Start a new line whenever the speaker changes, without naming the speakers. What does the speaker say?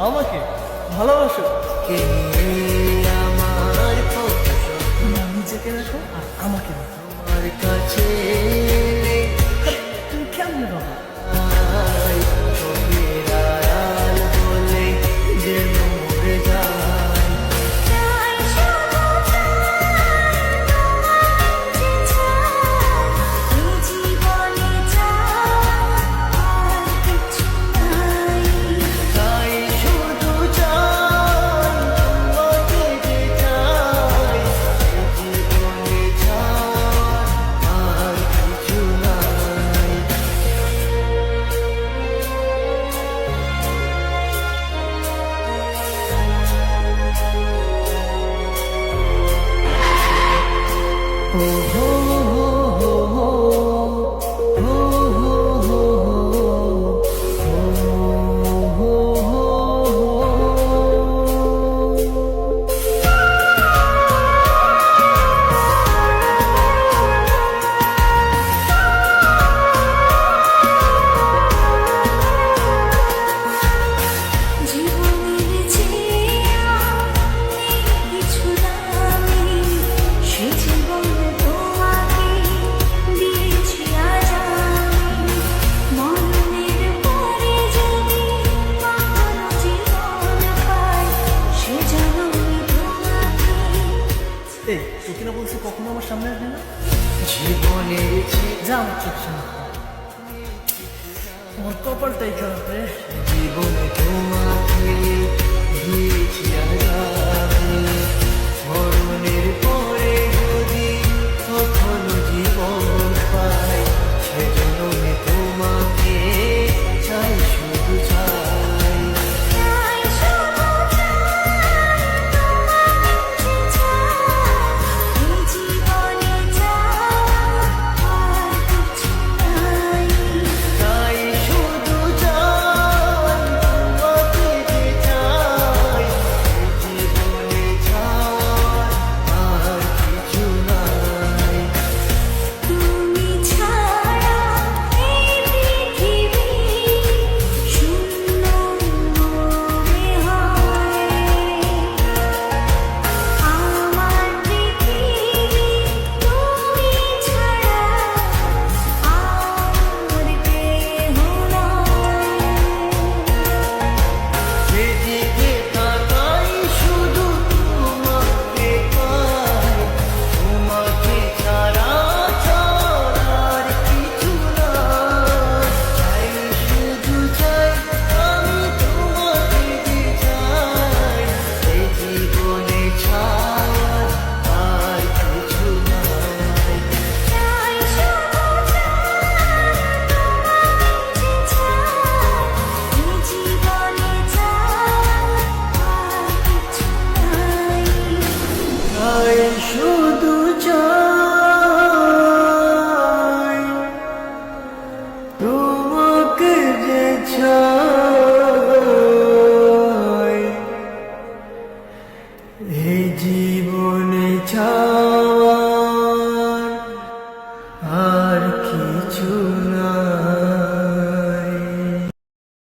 আমাকে ভালোবাসো?
কে আমার
তুমি নিজেকে রাখো আর আমাকে রাখো।
আমার কাছে
তুমি কেমন বাবা?
চোখের আড়াল বলে যে মরে যায়। তাই শুধু চাই তোমাকে যে চাই, জীবনে চাই আর কিছু নাই। ও হো হো হো হো, হো হো হো হো, হো হো হো।
এই তোকে না বলছি কখনো আমার সামনে আসবে না?
জীবনের
যা আমার চোখ সামনে। আমার কপালটাই খারাপ রে।
জীবনে তোমাকে দিয়েছি আজ আমি, মরণের পরে যদি কখনো জীবন পাই, সেজন্য আমি তোমাকে চাই, শুধু চাই। তাই শুধু চাই তোমাকে যে চাই, জীবনে চাই আর কিছু নাই।
তুমি ছাড়া এই পৃথিবী শূন্য মনে হয়। আমার পৃথিবী তুমি ছাড়া আর কেহ নয়।
সেদিকে তাকাই শুধু তোমাকে পাই, তোমাকে ছাড়া আর কিছু নাই। চাই শুধু চাই আমি তোমাকে যে চাই, এই জীবনে ছাড়া আর কিছু নাই।
চাই শুধু চাই তোমাকে যে চাই, এই জীবনে চাই আর কিছু নাই।
তাই শুধু চাই তোমাকে যে চাই, এই জীবনে চাই।